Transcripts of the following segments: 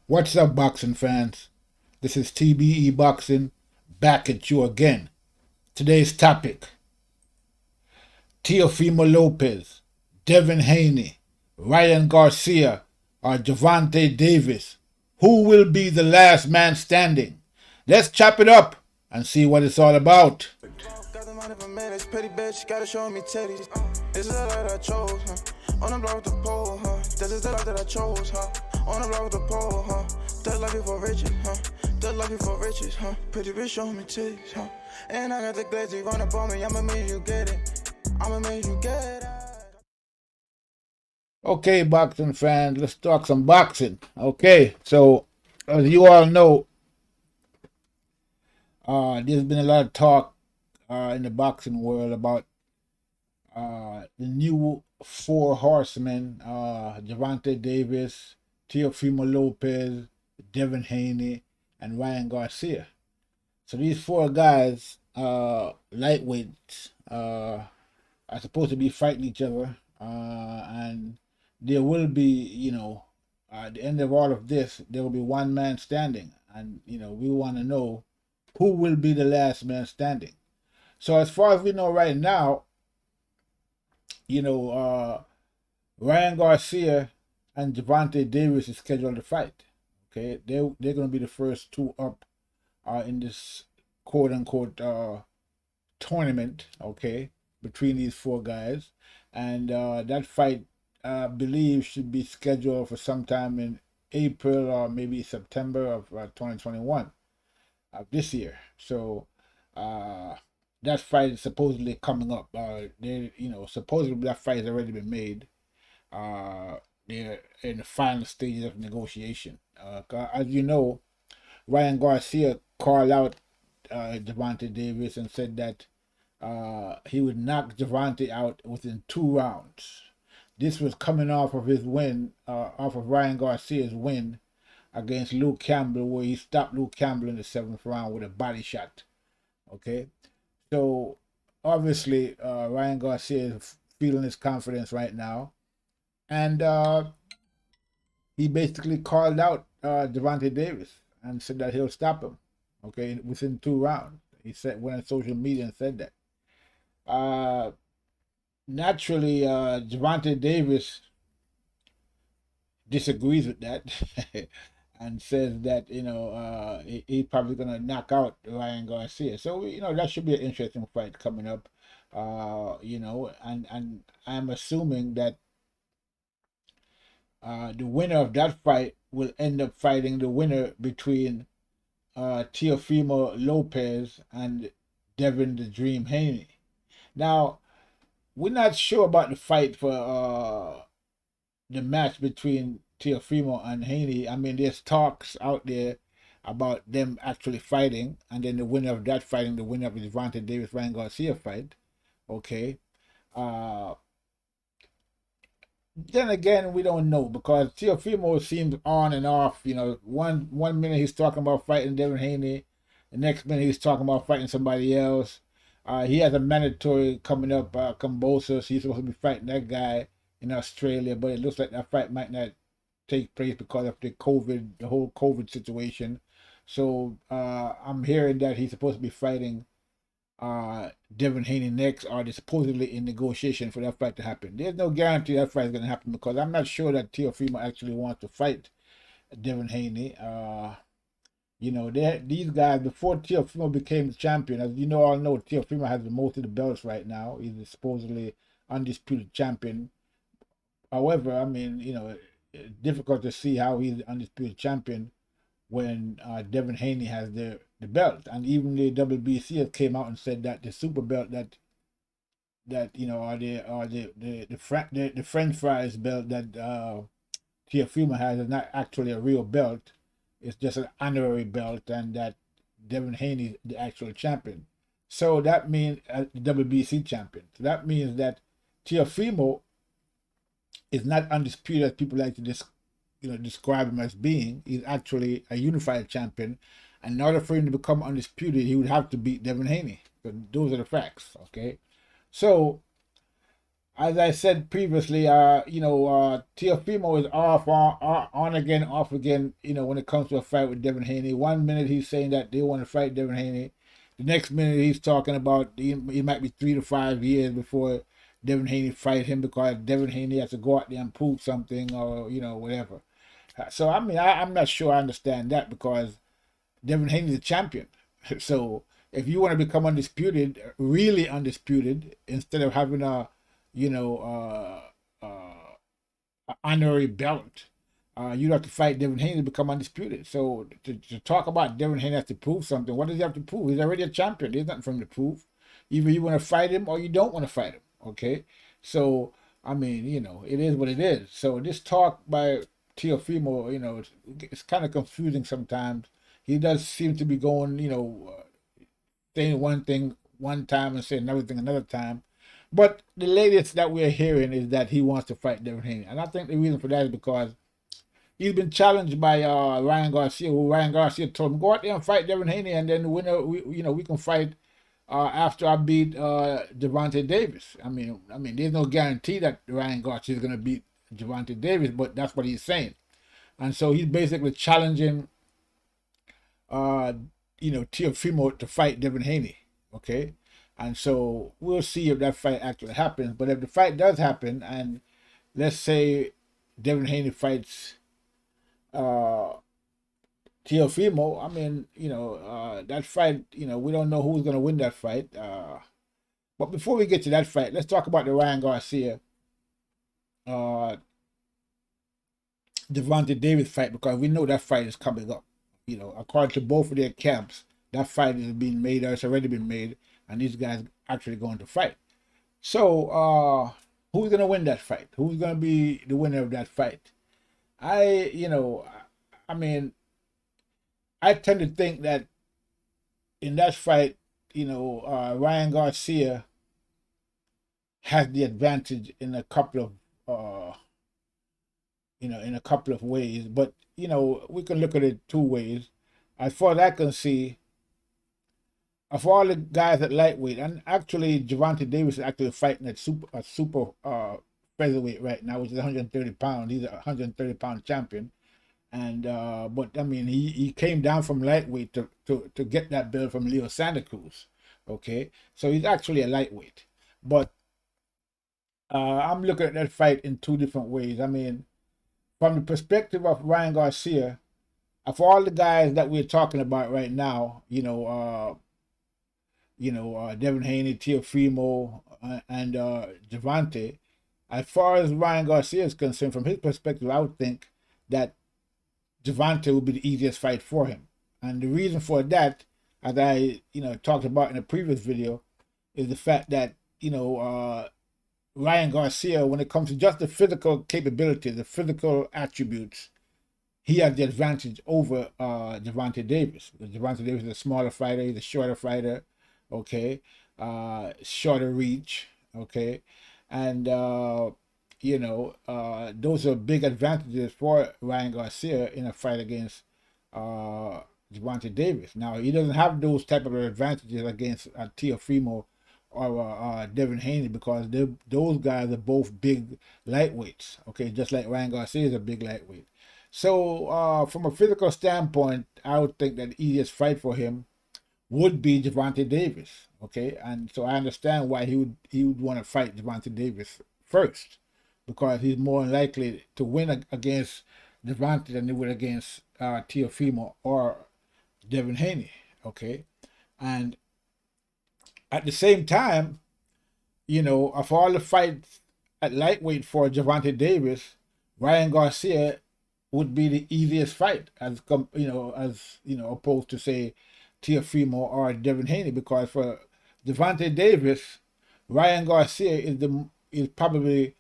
What's up, boxing fans? This is TBE Boxing, back at you again. Today's topic: Teofimo Lopez, Devin Haney, Ryan Garcia, or Gervonta Davis. Who will be the last man standing? Let's chop it up and see what it's all about. Got the money for minutes, pretty bitch, gotta show me titties. This is the life that I chose, huh? On the block with the pole, huh? This is the life that I chose, huh? On the block with the pole, huh? That life before riches, huh? That life before riches, huh? Pretty bitch, show me titties, huh? And I got the glaze, run up on me, I'ma make you get it. I'ma make you get it. Okay, boxing fans, let's talk some boxing. Okay, so as you all know, there's been a lot of talk in the boxing world about the new four horsemen: Gervonta Davis, Teofimo Lopez, Devin Haney, and Ryan Garcia. So these four guys, lightweights, are supposed to be fighting each other, and there will be, at the end of all of this, there will be one man standing, and we want to know who will be the last man standing. So as far as we know right now, Ryan Garcia and Gervonta Davis is scheduled to fight. Okay, they're going to be the first two up in this quote unquote tournament. Okay, between these four guys, and that fight, I believe, should be scheduled for sometime in April or maybe September of 2021 of this year. So that fight is supposedly coming up. Supposedly that fight has already been made. They're in the final stages of negotiation. As you know, Ryan Garcia called out Gervonta Davis and said that he would knock Gervonta out within 2 rounds. This was coming off of his win, off of Ryan Garcia's win against Luke Campbell, where he stopped Luke Campbell in the 7th round with a body shot. Okay, so obviously Ryan Garcia is feeling his confidence right now, and he basically called out Gervonta Davis and said that he'll stop him. Okay, within 2 rounds. He said, went on social media and said that. Naturally, Gervonta Davis disagrees with that and says that he's probably gonna knock out Ryan Garcia. So that should be an interesting fight coming up. And I'm assuming that the winner of that fight will end up fighting the winner between Teofimo Lopez and Devin the Dream Haney. Now, we're not sure about the fight for the match between Teofimo and Haney. I mean, there's talks out there about them actually fighting, and then the winner of that fighting the winner of the Gervonta Davis Ryan Garcia fight. Okay. Then again, we don't know, because Teofimo seems on and off. One minute he's talking about fighting Devin Haney, the next minute he's talking about fighting somebody else. He has a mandatory coming up, Cambosa, so he's supposed to be fighting that guy in Australia, but it looks like that fight might not take place because of the whole COVID situation. So I'm hearing that he's supposed to be fighting Devin Haney next, or they're supposedly in negotiation for that fight to happen. There's no guarantee that fight is going to happen, because I'm not sure that Teofimo actually wants to fight Devin Haney. These guys, before Teofimo became the champion, as you all know, Teofimo has most of the belts right now. He's a supposedly undisputed champion. However, I mean, it's difficult to see how he's the undisputed champion when Devin Haney has the belt. And even the WBC has came out and said that the super belt that the French fries belt that Teofimo has is not actually a real belt. It's just an honorary belt, and that Devin Haney is the actual champion. So that means the WBC champion. So that means that Teofimo is not undisputed as people like to describe him as being. He's actually a unified champion, and in order for him to become undisputed, he would have to beat Devin Haney. So those are the facts. Okay, so as I said previously, Teofimo is on again, off again. When it comes to a fight with Devin Haney, 1 minute he's saying that they want to fight Devin Haney, the next minute he's talking about he might be 3 to 5 years before Devin Haney fight him because Devin Haney has to go out there and prove something or whatever. So I mean, I'm not sure I understand that because Devin Haney is a champion. So if you want to become undisputed, really undisputed, instead of having a you know, honorary belt, you'd have to fight Devin Haney to become undisputed. So to talk about Devin Haney has to prove something, what does he have to prove? He's already a champion. There's nothing for him to prove. Either you want to fight him or you don't want to fight him. Okay, so I mean, it is what it is. So this talk by Teofimo, it's kind of confusing sometimes. He does seem to be going, saying one thing one time and saying another thing another time. But the latest that we're hearing is that he wants to fight Devin Haney. And I think the reason for that is because he's been challenged by Ryan Garcia, who Ryan Garcia told him, go out there and fight Devin Haney, and then the winner, we can fight after I beat Gervonta Davis. I mean, there's no guarantee that Ryan Garcia is going to beat Gervonta Davis, but that's what he's saying. And so he's basically challenging, Teofimo to fight Devin Haney. Okay. And so we'll see if that fight actually happens. But if the fight does happen, and let's say Devin Haney fights Teofimo, I mean, that fight, we don't know who's going to win that fight. But before we get to that fight, let's talk about the Ryan Garcia Gervonta Davis fight, because we know that fight is coming up. According to both of their camps, that fight is being made, or it's already been made, and these guys actually going to fight. So who's going to win that fight? Who's going to be the winner of that fight? I tend to think that in that fight, Ryan Garcia has the advantage in a couple of ways. But we can look at it two ways. As far as I can see, of all the guys at lightweight, and actually Gervonta Davis is actually fighting at super featherweight right now, which is 130 pounds. He's a 130-pound champion, and but I mean he came down from lightweight to get that belt from Leo Santa Cruz. Okay, so he's actually a lightweight, but I'm looking at that fight in two different ways. I mean, from the perspective of Ryan Garcia, of all the guys that we're talking about right now, Devin Haney, Teofimo, and Gervonta, as far as Ryan Garcia is concerned, from his perspective, I would think that Gervonta would be the easiest fight for him. And the reason for that, as I talked about in a previous video, is the fact that Ryan Garcia, when it comes to just the physical capability, the physical attributes, he has the advantage over Gervonta Davis. Gervonta Davis is a smaller fighter, he's a shorter fighter, okay, shorter reach, okay, and those are big advantages for Ryan Garcia in a fight against Gervonta Davis. Now, he doesn't have those type of advantages against Teofimo or Devin Haney, because those guys are both big lightweights, okay, just like Ryan Garcia is a big lightweight. So from a physical standpoint, I would think that the easiest fight for him would be Gervonta Davis, okay, and so I understand why he would want to fight Gervonta Davis first, because he's more likely to win against Gervonta than he would against Teofimo or Devin Haney, okay, and at the same time, of all the fights at lightweight for Gervonta Davis, Ryan Garcia would be the easiest fight as opposed to, say, Teofimo or Devin Haney, because for Gervonta Davis, Ryan Garcia is probably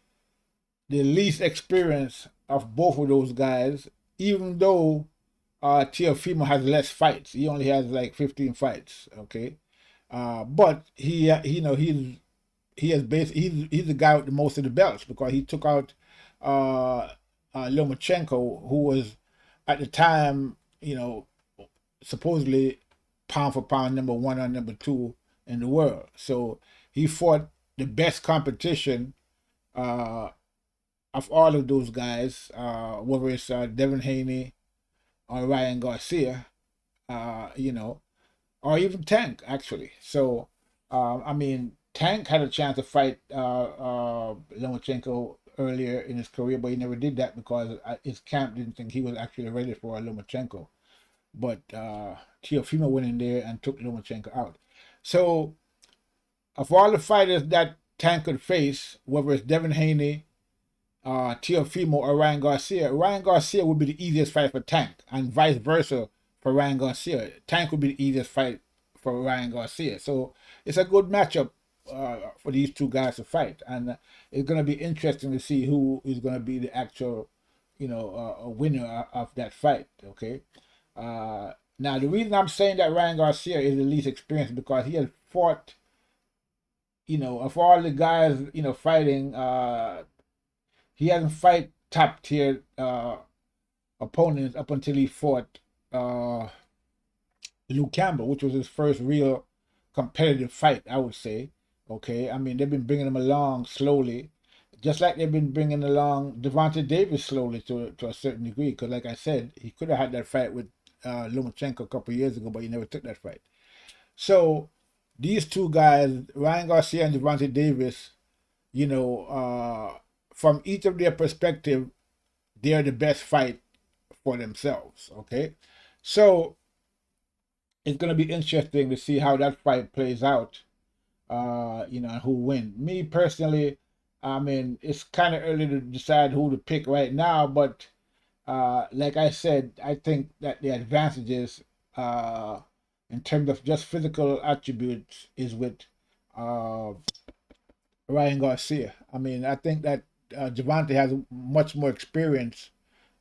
the least experienced of both of those guys, even though Teofimo has less fights. He only has like 15 fights, okay? But he's the guy with the most of the belts, because he took out Lomachenko, who was at the time, supposedly pound for pound number 1 or number 2 in the world. So he fought the best competition of all of those guys, whether it's Devin Haney or Ryan Garcia, you know, or even Tank actually. So, I mean, Tank had a chance to fight Lomachenko earlier in his career, but he never did that because his camp didn't think he was actually ready for Lomachenko. But Teofimo went in there and took Lomachenko out. So, of all the fighters that Tank could face, whether it's Devin Haney, Teofimo, or Ryan Garcia would be the easiest fight for Tank, and vice versa for Ryan Garcia. Tank would be the easiest fight for Ryan Garcia. So it's a good matchup for these two guys to fight, and it's going to be interesting to see who is going to be the actual, winner of that fight. Okay. Now the reason I'm saying that Ryan Garcia is the least experienced because he has fought, of all the guys, fighting, he hasn't fight top tier opponents up until he fought Luke Campbell, which was his first real competitive fight, I would say. Okay, I mean, they've been bringing him along slowly, just like they've been bringing along Gervonta Davis slowly to a certain degree. Because, like I said, he could have had that fight with Lomachenko a couple of years ago, but he never took that fight. So these two guys, Ryan Garcia and Gervonta Davis, from each of their perspective, they're the best fight for themselves. Okay, so it's going to be interesting to see how that fight plays out. And who wins. Me personally, I mean, it's kind of early to decide who to pick right now, but like I said, I think that the advantages in terms of just physical attributes is with Ryan Garcia. I mean, I think that Gervonta has much more experience,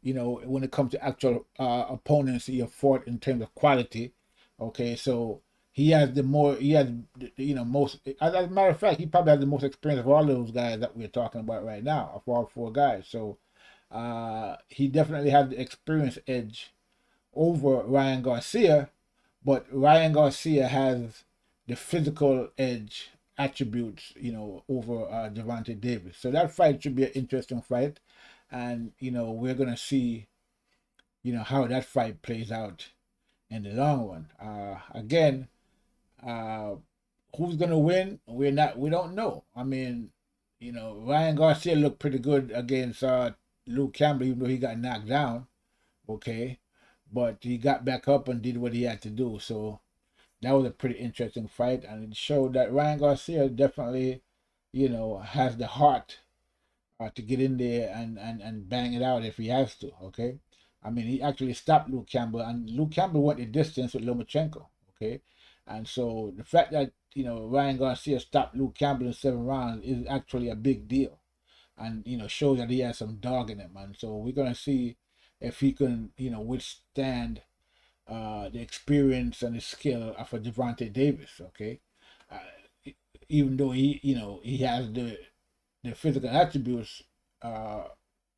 when it comes to actual opponents he have fought in terms of quality. Okay, so he has most, as a matter of fact, he probably has the most experience of all those guys that we're talking about right now, of all four guys. So he definitely has the experience edge over Ryan Garcia, but Ryan Garcia has the physical edge attributes, over Gervonta Davis. So that fight should be an interesting fight, and we're gonna see, how that fight plays out in the long run. Again, who's gonna win? We don't know. I mean, Ryan Garcia looked pretty good against Luke Campbell, even though he got knocked down. Okay, but he got back up and did what he had to do. So that was a pretty interesting fight, and it showed that Ryan Garcia definitely, has the heart to get in there and bang it out if he has to. Okay, I mean, he actually stopped Luke Campbell, and Luke Campbell went the distance with Lomachenko. Okay, and so the fact that Ryan Garcia stopped Luke Campbell in 7 rounds is actually a big deal, and shows that he has some dog in him. And so we're gonna see if he can withstand the experience and the skill of a Gervonta Davis. Okay, even though he has the physical attributes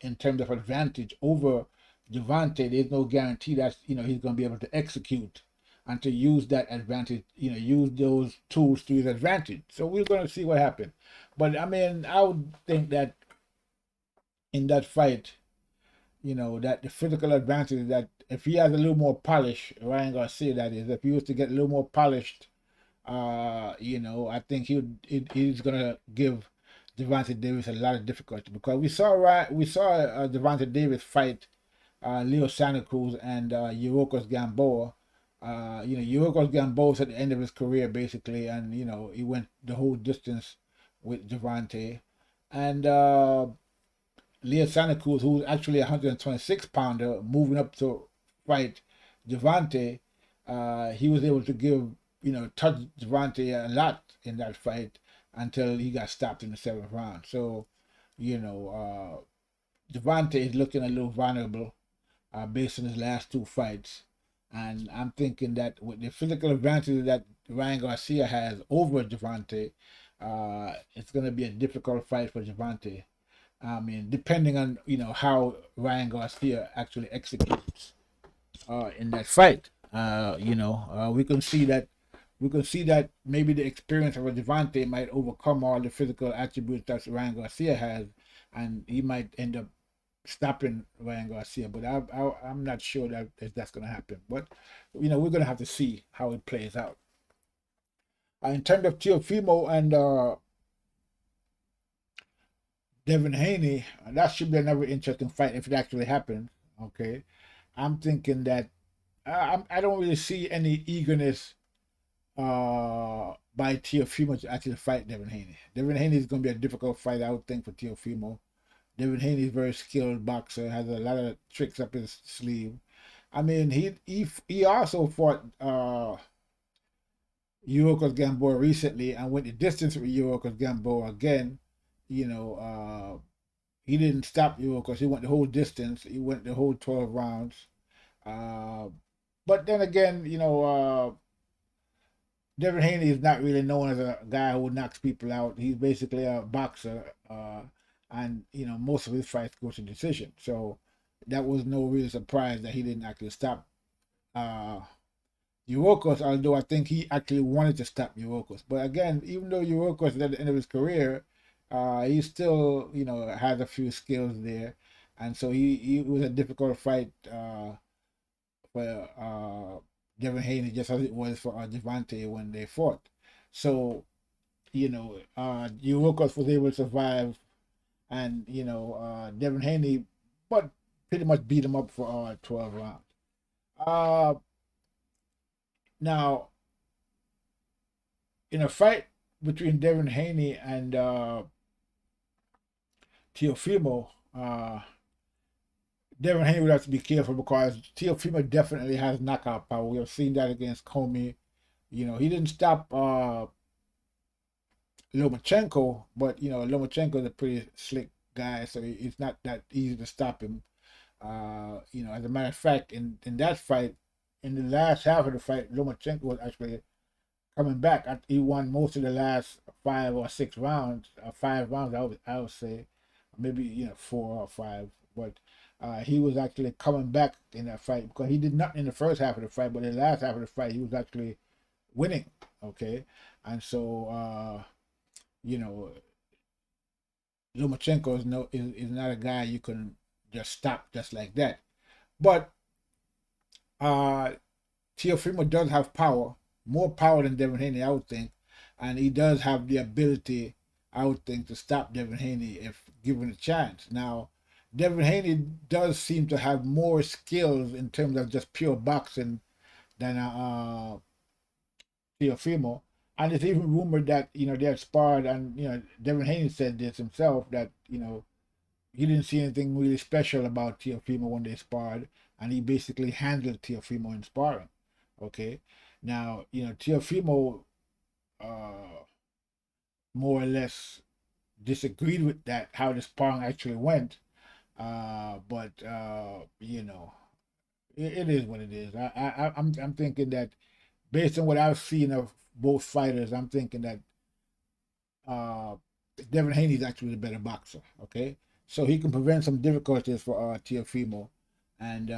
in terms of advantage over Gervonta, there's no guarantee that he's going to be able to execute and to use that advantage, use those tools to his advantage. So we're going to see what happens. But I mean, I would think that in that fight, that the physical advantage, that if he has a little more polish, Ryan Garcia, that is, if he was to get a little more polished, I think he's gonna give Gervonta Davis a lot of difficulty, because we saw Gervonta Davis fight Leo Santa Cruz and Yurokos Gamboa. Yurokos Gamboa's at the end of his career basically, and he went the whole distance with Gervonta, and Leo Santa Cruz, who's actually a 126-pounder, moving up to fight Gervonta, he was able to touch Gervonta a lot in that fight until he got stopped in the 7th round. So, Gervonta is looking a little vulnerable based on his last 2 fights. And I'm thinking that with the physical advantage that Ryan Garcia has over Gervonta, it's going to be a difficult fight for Gervonta. I mean, depending on how Ryan Garcia actually executes in that fight. We can see that we can see that maybe the experience of a Gervonta might overcome all the physical attributes that Ryan Garcia has, and he might end up stopping Ryan Garcia. But I'm not sure that that's going to happen. But we're going to have to see how it plays out. In terms of Teofimo and Devin Haney, that should be another interesting fight if it actually happens. Okay, I'm thinking that I don't really see any eagerness by Teofimo to actually fight Devin Haney. Devin Haney is going to be a difficult fight, I would think, for Teofimo. Devin Haney is a very skilled boxer, has a lot of tricks up his sleeve. I mean, he also fought Yuriorkis Gamboa recently and went the distance with Yuriorkis Gamboa again. You know, he didn't stop Yuriorkis. He went the whole distance. He went the whole 12 rounds. But then again, Devin Haney is not really known as a guy who knocks people out. He's basically a boxer, and most of his fights go to decision. So that was no real surprise that he didn't actually stop Yuriorkis, although I think he actually wanted to stop Yuriorkis. But again, even though Yuriorkis is at the end of his career, he still has a few skills there, and so he was a difficult fight for Devin Haney, just as it was for Gervonta when they fought. So, Yuriorkis was able to survive, and Devin Haney, but pretty much beat him up for 12 rounds. Now, in a fight between Devin Haney and Teofimo, Devin Haney would have to be careful because Teofimo definitely has knockout power. We have seen that against Comey. He didn't stop Lomachenko, but Lomachenko is a pretty slick guy, so it's not that easy to stop him. As a matter of fact, in that fight, in the last half of the fight, Lomachenko was actually coming back. He won most of the last 5 or 6 rounds. 5 rounds, I would say, maybe 4 or 5. But he was actually coming back in that fight because he did nothing in the first half of the fight, but in the last half of the fight, he was actually winning. Okay, and so Lomachenko is not a guy you can just stop just like that. But Teofimo does have power, more power than Devin Haney, I would think, and he does have the ability, I would think, to stop Devin Haney if given a chance. Now, Devin Haney does seem to have more skills in terms of just pure boxing than Teofimo, and it's even rumored that they had sparred, and Devin Haney said this himself that he didn't see anything really special about Teofimo when they sparred, and he basically handled Teofimo in sparring. Okay, now Teofimo more or less disagreed with that, how the sparring actually went, but it is what it is. I'm thinking that based on what I've seen of both fighters, I'm thinking that Devin Haney is actually the better boxer. Okay, so he can prevent some difficulties for Teofimo, and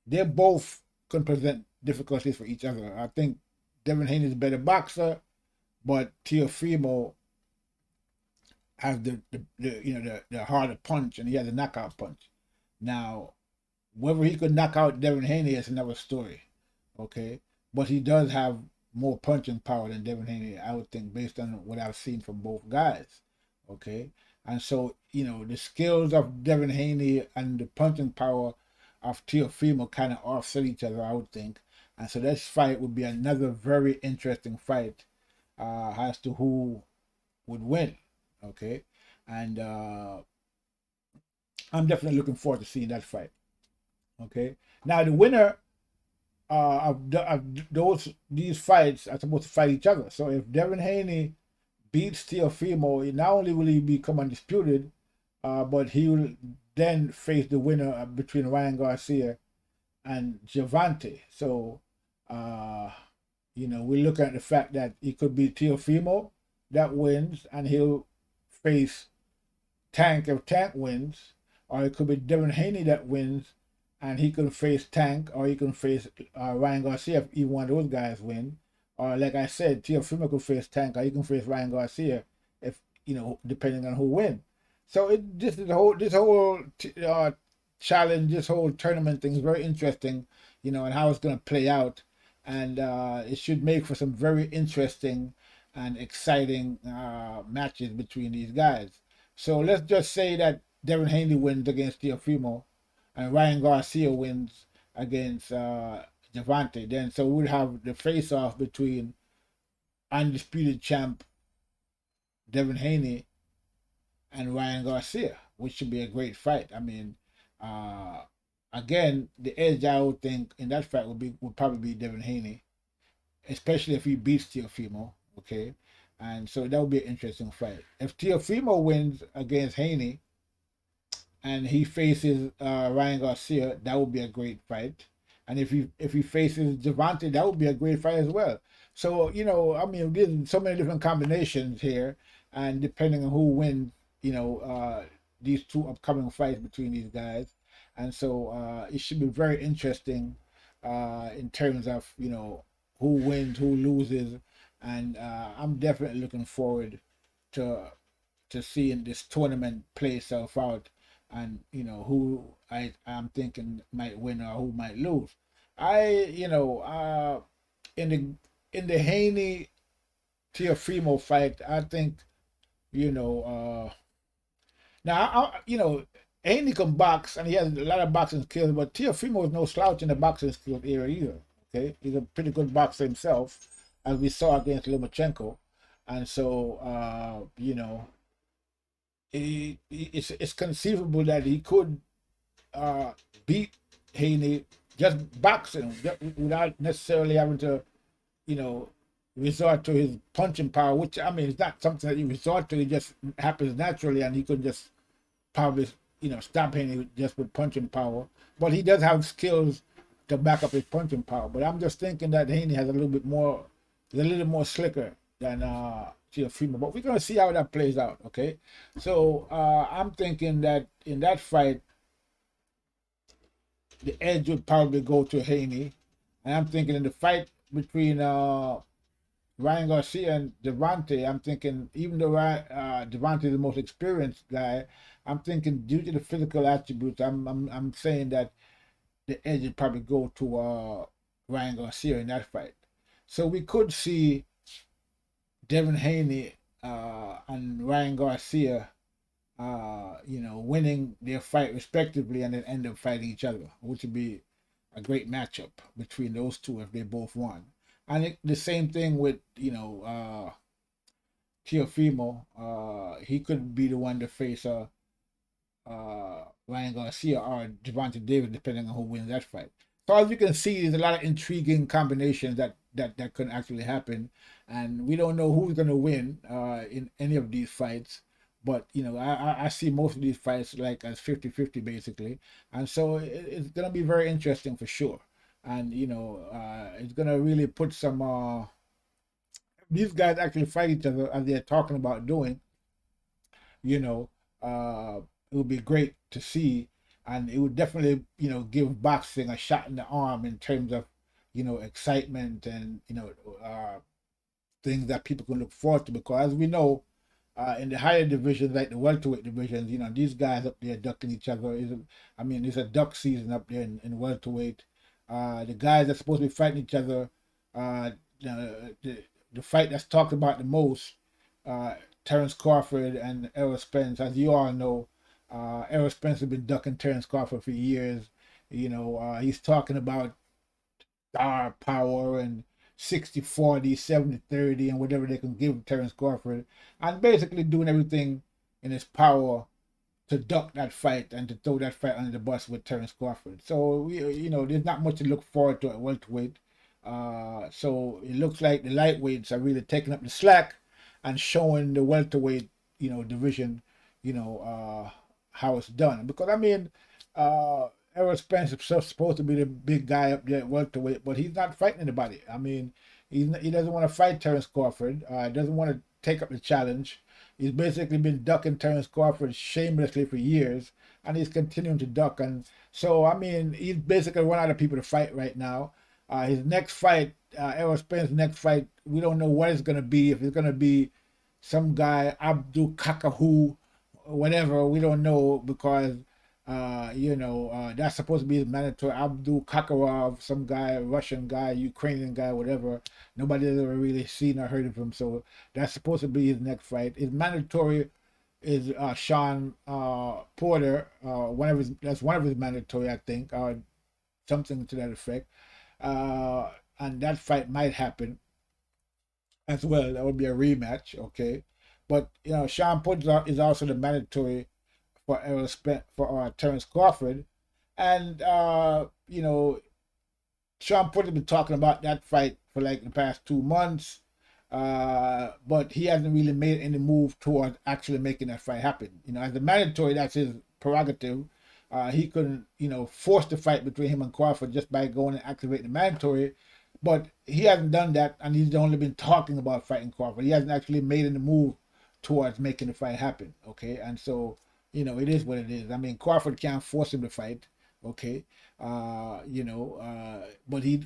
they both can present difficulties for each other. I think Devin Haney is a better boxer, but Teofimo has the harder punch, and he has a knockout punch. Now, whether he could knock out Devin Haney is another story. Okay, but he does have more punching power than Devin Haney, I would think, based on what I've seen from both guys. Okay, and so the skills of Devin Haney and the punching power of Teofimo kind of offset each other, I would think. And so this fight would be another very interesting fight as to who would win. Okay, and I'm definitely looking forward to seeing that fight. Okay, now the winner of these fights are supposed to fight each other. So if Devin Haney beats Teofimo, not only will he become undisputed, but he will then face the winner between Ryan Garcia and Gervonta. So we look at the fact that it could be Teofimo that wins, and he'll face Tank if Tank wins, or it could be Devin Haney that wins, and he can face Tank, or he can face Ryan Garcia if either one of those guys win, like I said, Teofimo could face Tank, or he can face Ryan Garcia, if depending on who wins. So this whole challenge, this whole tournament thing is very interesting, and how it's going to play out, and it should make for some very interesting and exciting matches between these guys. So let's just say that Devin Haney wins against Teofimo, and Ryan Garcia wins against Gervonta. Then so we'll have the face-off between undisputed champ Devin Haney and Ryan Garcia, which should be a great fight. I mean, uh, again, the edge I would think in that fight would probably be Devin Haney, especially if he beats Teofimo. Okay, and so that would be an interesting fight. If Teofimo wins against Haney and he faces Ryan Garcia, that would be a great fight. And if he faces Gervonta, that would be a great fight as well. So I mean, there's so many different combinations here, and depending on who wins, these two upcoming fights between these guys, and so it should be very interesting in terms of who wins, who loses, and I'm definitely looking forward to seeing this tournament play itself out, and who I'm thinking might win or who might lose. I in the Haney Teofimo fight, I think now Haney can box and he has a lot of boxing skills, but Teofimo is no slouch in the boxing skills area either. Okay, he's a pretty good boxer himself, as we saw against Lomachenko, and so it's conceivable that he could beat Haney just boxing, without necessarily having to, resort to his punching power, which I mean, it's not something that you resort to. It just happens naturally, and he could just probably, stop Haney just with punching power. But he does have skills to back up his punching power. But I'm just thinking that Haney has a little more slicker than Teofimo. But we're gonna see how that plays out. Okay, so I'm thinking that in that fight, the edge would probably go to Haney, and I'm thinking in the fight between Ryan Garcia and Gervonta, I'm thinking even though Gervonta is the most experienced guy, I'm thinking due to the physical attributes, I'm saying that the edge would probably go to Ryan Garcia in that fight. So we could see Devin Haney and Ryan Garcia, winning their fight respectively, and then end up fighting each other, which would be a great matchup between those two if they both won. And the same thing with Teofimo. He could be the one to face Ryan Garcia or Gervonta Davis, depending on who wins that fight. So as you can see, there's a lot of intriguing combinations that could actually happen, and we don't know who's going to win in any of these fights. But I see most of these fights like as 50-50 basically, and so it's going to be very interesting for sure. And it's going to really put some these guys actually fight each other as they're talking about doing. It would be great to see, and it would definitely give boxing a shot in the arm in terms of excitement and things that people can look forward to, because as we know, in the higher divisions like the welterweight divisions, these guys up there ducking each other. It's a duck season up there in welterweight. The guys that's supposed to be fighting each other, the fight that's talked about the most, Terence Crawford and Errol Spence. As you all know, Errol Spence has been ducking Terence Crawford for years. He's talking about star power and 60-40, 70-30, and whatever they can give Terence Crawford, and basically doing everything in his power to duck that fight and to throw that fight under the bus with Terence Crawford. So there's not much to look forward to at welterweight. So it looks like the lightweights are really taking up the slack and showing the welterweight, division, how it's done. Because Errol Spence is supposed to be the big guy up there at welterweight, but he's not fighting anybody. He doesn't want to fight Terence Crawford. Doesn't want to take up the challenge. He's basically been ducking Terence Crawford shamelessly for years, and he's continuing to duck. And so, he's basically run out of people to fight right now. His next fight Errol Spence's next fight, we don't know what it's gonna be. If it's gonna be some guy Abdul Kakahu, whatever, we don't know because that's supposed to be his mandatory. Abdul Kakarov, some guy, Russian guy, Ukrainian guy, whatever. Nobody has ever really seen or heard of him, so that's supposed to be his next fight. His mandatory is Sean Porter. That's one of his mandatory, I think, or something to that effect. And that fight might happen as well. That would be a rematch, okay. But Sean Porter is also the mandatory for Terence Crawford, and Sean Porter has been talking about that fight for like the past 2 months, but he hasn't really made any move towards actually making that fight happen. As a mandatory, that's his prerogative. He couldn't, force the fight between him and Crawford just by going and activating the mandatory, but he hasn't done that, and he's only been talking about fighting Crawford. He hasn't actually made any move towards making the fight happen, okay? And so, it is what it is. I mean, Crawford can't force him to fight, okay? But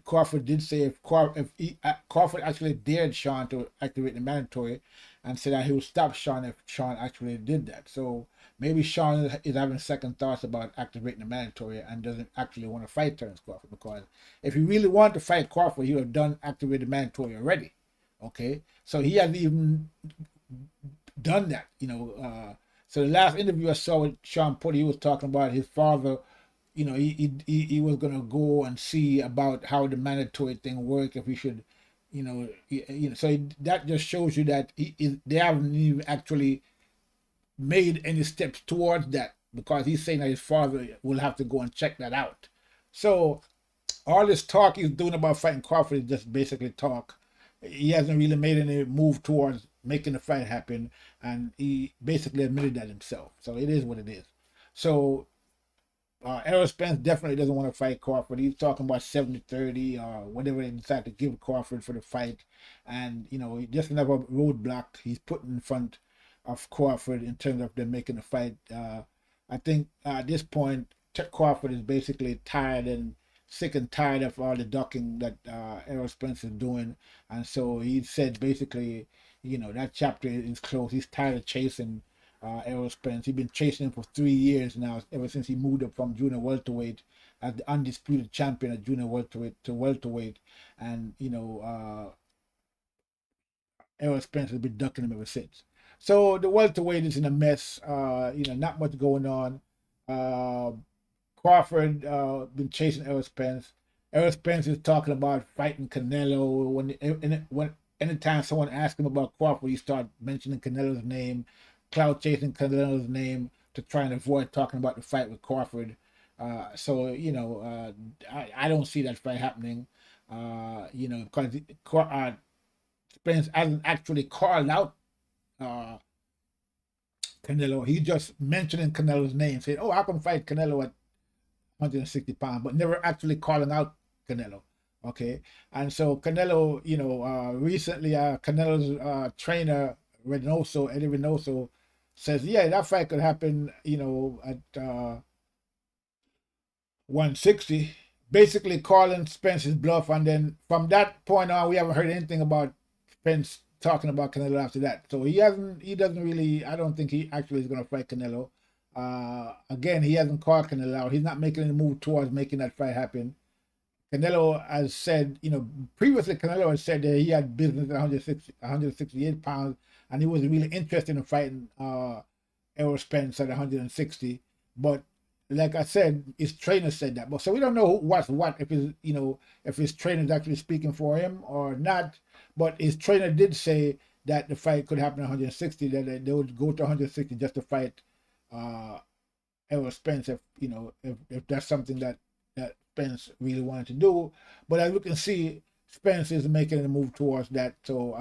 Crawford did say if Crawford actually dared Sean to activate the mandatory, and said that he would stop Sean if Sean actually did that. So maybe Sean is having second thoughts about activating the mandatory and doesn't actually want to fight Terence Crawford, because if he really wanted to fight Crawford, he would have activated the mandatory already, okay? So he hasn't even done that, So the last interview I saw with Sean Porter, he was talking about his father. He was gonna go and see about how the mandatory thing work, if he should, So that just shows you that they haven't even actually made any steps towards that, because he's saying that his father will have to go and check that out. So all this talk he's doing about fighting Crawford is just basically talk. He hasn't really made any move towards making the fight happen, and he basically admitted that himself. So it is what it is. So Errol Spence definitely doesn't want to fight Crawford. He's talking about 70-30 or whatever they decide to give Crawford for the fight, and just another roadblock he's putting in front of Crawford in terms of them making a fight. I think at this point Crawford is basically sick and tired of all the ducking that Errol Spence is doing, and so he said basically, that chapter is closed. He's tired of chasing Errol Spence. He's been chasing him for 3 years now, ever since he moved up from junior welterweight as the undisputed champion at junior welterweight to welterweight, and Errol Spence has been ducking him ever since. So the welterweight is in a mess. Not much going on. Crawford been chasing Errol Spence. Errol Spence is talking about fighting Canelo. When anytime someone asks him about Crawford, he starts mentioning Canelo's name, cloud chasing Canelo's name to try and avoid talking about the fight with Crawford. I don't see that fight happening. Because Spence hasn't actually called out Canelo. He's just mentioning Canelo's name, saying, "Oh, I can fight Canelo at 160 pounds," but never actually calling out Canelo. Okay, and so Canelo, recently Canelo's trainer Eddie Reynoso, says, yeah, that fight could happen, at 160, basically calling Spence's bluff, and then from that point on, we haven't heard anything about Spence talking about Canelo after that. So he doesn't really, I don't think he actually is going to fight Canelo. Again, he hasn't called Canelo out. He's not making any move towards making that fight happen. Canelo has said, previously Canelo has said that he had business at 168 pounds, and he was really interested in fighting Errol Spence at 160. But like I said, his trainer said that. But so we don't know what's what, if his trainer is actually speaking for him or not. But his trainer did say that the fight could happen at 160, that they would go to 160 just to fight Errol Spence if that's something that Spence really wanted to do. But as we can see, Spence is making a move towards that. So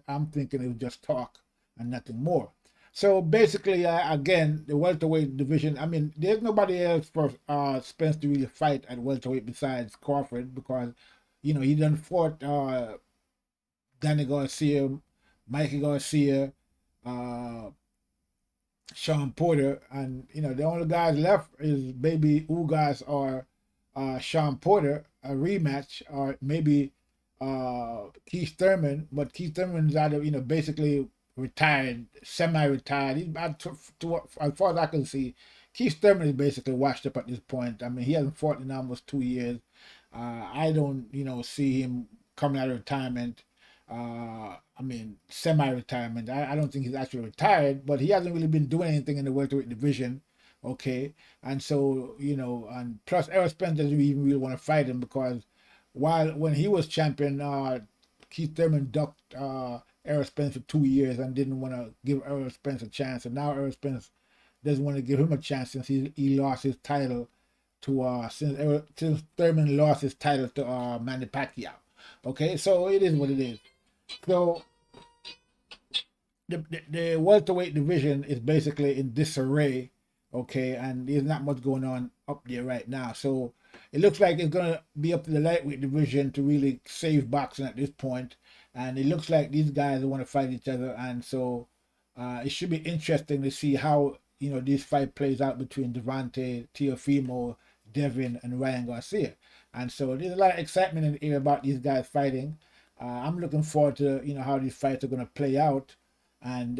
I'm thinking it was just talk and nothing more. So basically, again, the welterweight division, I mean, there's nobody else for Spence to really fight at welterweight besides Crawford, because, he done fought Danny Garcia, Mikey Garcia, Sean Porter, and, the only guys left is maybe Ugas or Sean Porter, a rematch, or maybe Keith Thurman, but Keith Thurman's either, you know, basically retired, semi-retired. He's about as far as I can see, Keith Thurman is basically washed up at this point. I mean, he hasn't fought in almost 2 years. I don't, you know, see him coming out of retirement. I mean, semi-retirement. I don't think he's actually retired, but he hasn't really been doing anything in the welterweight division. Okay, and so, you know, and plus Errol Spence doesn't even really want to fight him because when he was champion, Keith Thurman ducked Errol Spence for 2 years and didn't want to give Errol Spence a chance, and now Errol Spence doesn't want to give him a chance since he lost his title to since Thurman lost his title to Manny Pacquiao. Okay, so it is what it is. So the welterweight division is basically in disarray. Okay, and there's not much going on up there right now. So it looks like it's gonna be up to the lightweight division to really save boxing at this point. And it looks like these guys want to fight each other, and so it should be interesting to see how, you know, this fight plays out between Gervonta, Teofimo, Devin, and Ryan Garcia. And so there's a lot of excitement in the air about these guys fighting. I'm looking forward to, you know, how these fights are going to play out, and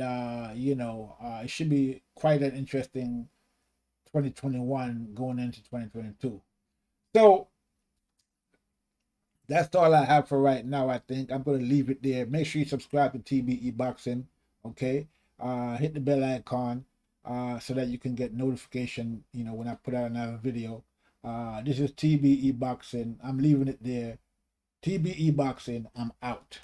you know, it should be quite an interesting 2021 going into 2022. So that's all I have for right now. I think I'm going to leave it there. Make sure you subscribe to TBE Boxing. Okay, hit the bell icon so that you can get notification, you know, when I put out another video. This is TBE Boxing. I'm leaving it there. TBE Boxing. I'm out.